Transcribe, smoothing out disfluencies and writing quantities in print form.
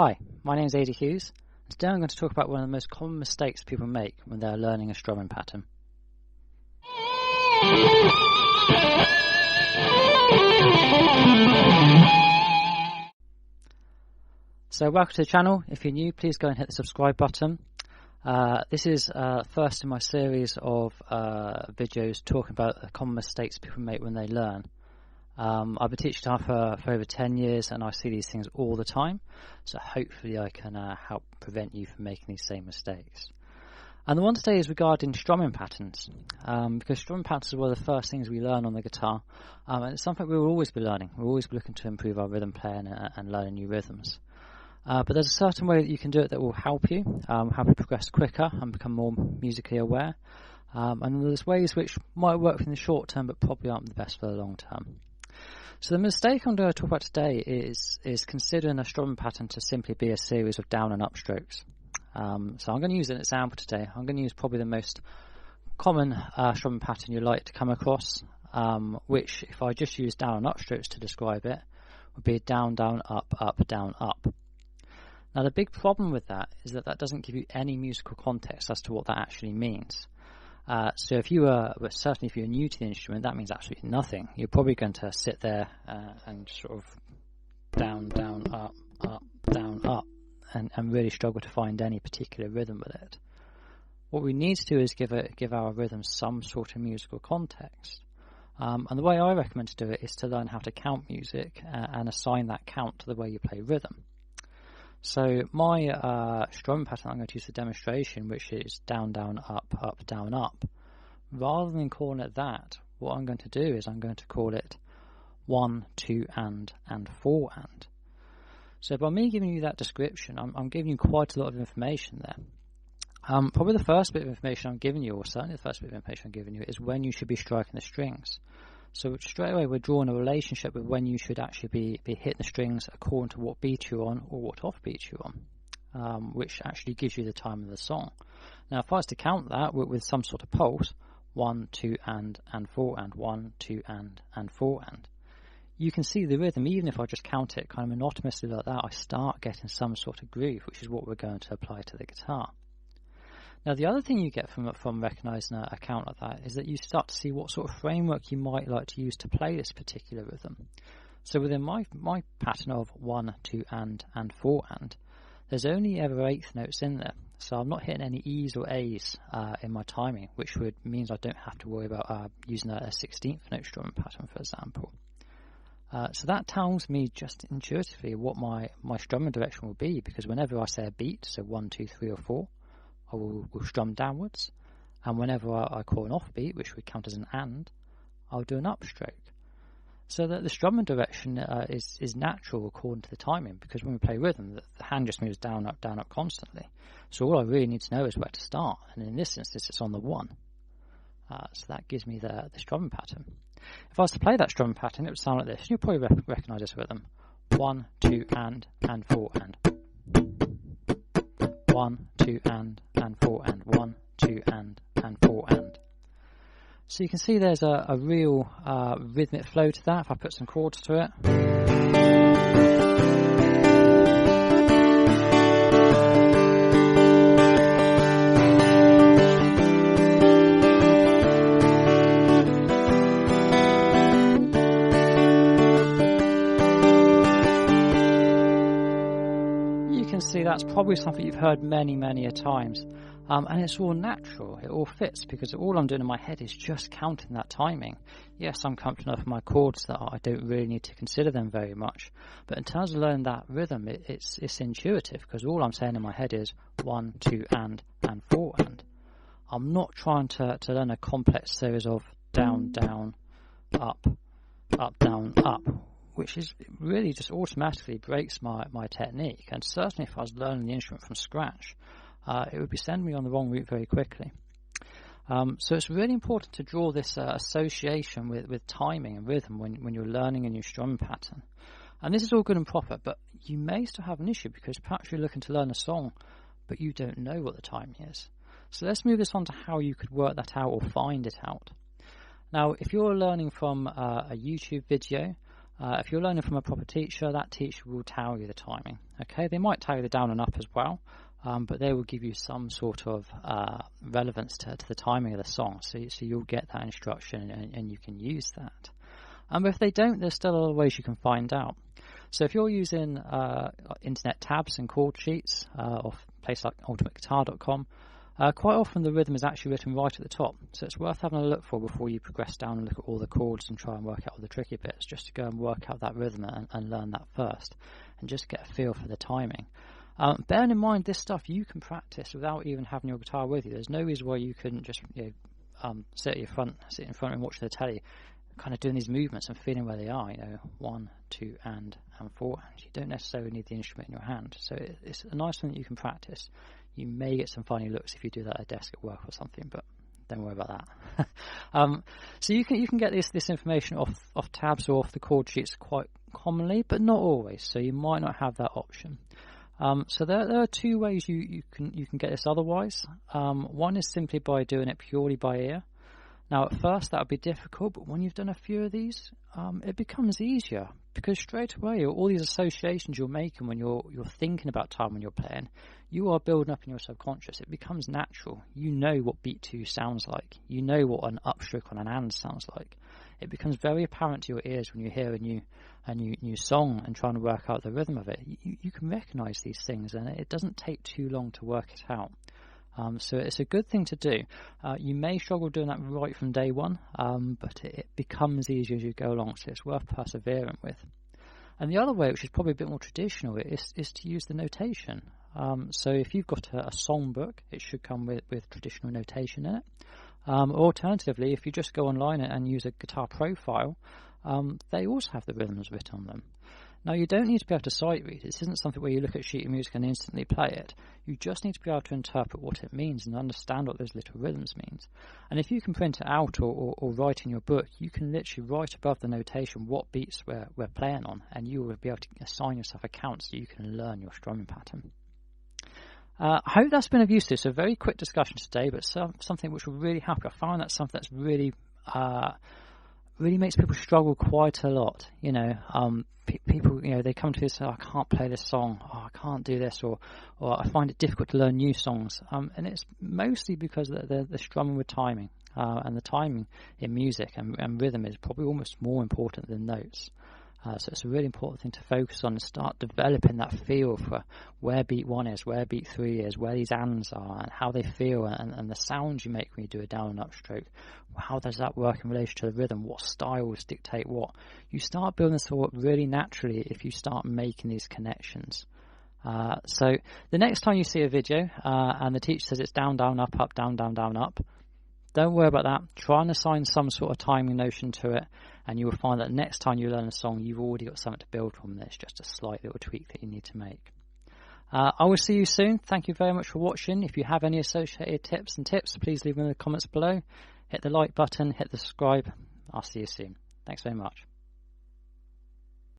Hi, my name is Ada Hughes, and today I'm going to talk about one of the most common mistakes people make when they're learning a strumming pattern. So welcome to the channel. If you're new, please go and hit the subscribe button. This is first in my series of videos talking about the common mistakes people make when they learn. I've been teaching guitar for over 10 years and I see these things all the time, so hopefully I can help prevent you from making these same mistakes. And the one today is regarding strumming patterns, because strumming patterns are one of the first things we learn on the guitar, and it's something we will always be learning. We're always looking to improve our rhythm playing and learning new rhythms. But there's a certain way that you can do it that will help you progress quicker and become more musically aware. And there's ways which might work in the short term but probably aren't the best for the long term. So the mistake I'm going to talk about today is considering a strumming pattern to simply be a series of down and up strokes. So I'm going to use an example today. I'm going to use probably the most common strumming pattern you're likely to come across, which if I just use down and up strokes to describe it, would be down, down, up, up, down, up. Now the big problem with that is that doesn't give you any musical context as to what that actually means. So if you were, well, certainly if you're new to the instrument, that means absolutely nothing. You're probably going to sit there and sort of down, down, up, down, up, and really struggle to find any particular rhythm with it. What we need to do is give our rhythm some sort of musical context. And the way I recommend to do it is to learn how to count music and assign that count to the way you play rhythm. So my strumming pattern I'm going to use for demonstration, which is down, down, up, up, down, up. Rather than calling it that, what I'm going to do is I'm going to call it 1, 2, and 4 and. So by me giving you that description, I'm giving you quite a lot of information there. Probably the first bit of information I'm giving you, or certainly the first bit of information I'm giving you, is when you should be striking the strings. So straight away we're drawing a relationship with when you should actually be hitting the strings according to what beat you're on or what off beat you're on, which actually gives you the time of the song. Now if I was to count that with some sort of pulse, 1, 2, and 4 and 1, 2, and 4 and, you can see the rhythm. Even if I just count it kind of monotonously like that, I start getting some sort of groove, which is what we're going to apply to the guitar. Now the other thing you get from recognising a count like that is that you start to see what sort of framework you might like to use to play this particular rhythm. So within my pattern of 1, 2, and 4 and, there's only ever eighth notes in there. So I'm not hitting any E's or A's in my timing, which means I don't have to worry about using a 16th note strumming pattern, for example. So that tells me just intuitively what my strumming direction will be, because whenever I say a beat, so 1, 2, 3 or 4, I will strum downwards, and whenever I call an offbeat, which we count as an and, I'll do an upstroke. So that the strumming direction is natural according to the timing, because when we play rhythm, the hand just moves down, up constantly. So all I really need to know is where to start, and in this instance it's on the 1. So that gives me the strumming pattern. If I was to play that strumming pattern, it would sound like this. You'll probably recognise this rhythm. 1, 2, and 4 and. 1, 2, and 4 and. 1, 2, and 4 and. So you can see there's a real rhythmic flow to that if I put some chords to it. See, that's probably something you've heard many a times, and it's all natural, it all fits, because all I'm doing in my head is just counting that timing. Yes, I'm comfortable enough with my chords that I don't really need to consider them very much, but in terms of learning that rhythm, it's intuitive, because all I'm saying in my head is 1, 2, and 4 and. I'm not trying to learn a complex series of down, down, up, up, down, up, which is really just automatically breaks my technique. And certainly if I was learning the instrument from scratch, it would be sending me on the wrong route very quickly. So it's really important to draw this association with timing and rhythm when you're learning a new strumming pattern. And this is all good and proper, but you may still have an issue because perhaps you're looking to learn a song, but you don't know what the timing is. So let's move this on to how you could work that out or find it out. Now, if you're learning from a YouTube video, If you're learning from a proper teacher, that teacher will tell you the timing. Okay, they might tell you the down and up as well, but they will give you some sort of relevance to the timing of the song, so you'll get that instruction and you can use that. But if they don't, there's still other ways you can find out. So if you're using internet tabs and chord sheets or a place like ultimateguitar.com, quite often the rhythm is actually written right at the top, so it's worth having a look for before you progress down and look at all the chords and try and work out all the tricky bits, just to go and work out that rhythm and learn that first, and just get a feel for the timing. Bearing in mind, this stuff you can practice without even having your guitar with you. There's no reason why you couldn't just sit in front and watch the telly, kind of doing these movements and feeling where they are. 1, 2, and 4. You don't necessarily need the instrument in your hand, so it's a nice thing that you can practice. You may get some funny looks if you do that at a desk at work or something, but don't worry about that. So you can get this information off tabs or off the chord sheets quite commonly, but not always. So you might not have that option. So there are two ways you can get this otherwise. One is simply by doing it purely by ear. Now at first that would be difficult, but when you've done a few of these, it becomes easier, because straight away all these associations you're making when you're thinking about time when you're playing, you are building up in your subconscious. It becomes natural. You know what beat 2 sounds like. You know what an upstroke on an and sounds like. It becomes very apparent to your ears when you hear a new song and trying to work out the rhythm of it. You can recognise these things, and it doesn't take too long to work it out. So it's a good thing to do. You may struggle doing that right from day one, but it becomes easier as you go along, so it's worth persevering with. And the other way, which is probably a bit more traditional, is to use the notation. So if you've got a songbook, it should come with traditional notation in it. Or alternatively, if you just go online and use a guitar profile, they also have the rhythms written on them. Now, you don't need to be able to sight read. This isn't something where you look at a sheet of music and instantly play it. You just need to be able to interpret what it means and understand what those little rhythms means. And if you can print it out or write in your book, you can literally write above the notation what beats we're playing on, and you will be able to assign yourself a count so you can learn your strumming pattern. I hope that's been of use to you. So a very quick discussion today, but something which will really help you. I find that's something that's really makes people struggle quite a lot. People, they come to us and say, I can't play this song, or I can't do this, or I find it difficult to learn new songs. And it's mostly because they're strumming with timing, and the timing in music and rhythm is probably almost more important than notes. So it's a really important thing to focus on and start developing that feel for where beat 1 is, where beat 3 is, where these ands are, and how they feel, and the sounds you make when you do a down and up stroke. How does that work in relation to the rhythm? What styles dictate what? You start building this all up really naturally if you start making these connections. So the next time you see a video and the teacher says it's down, down, up, up, down, down, down, up, don't worry about that. Try and assign some sort of timing notion to it, and you will find that next time you learn a song, you've already got something to build from. There's just a slight little tweak that you need to make. I will see you soon. Thank you very much for watching. If you have any associated tips, please leave them in the comments below. Hit the like button, hit the subscribe. I'll see you soon. Thanks very much.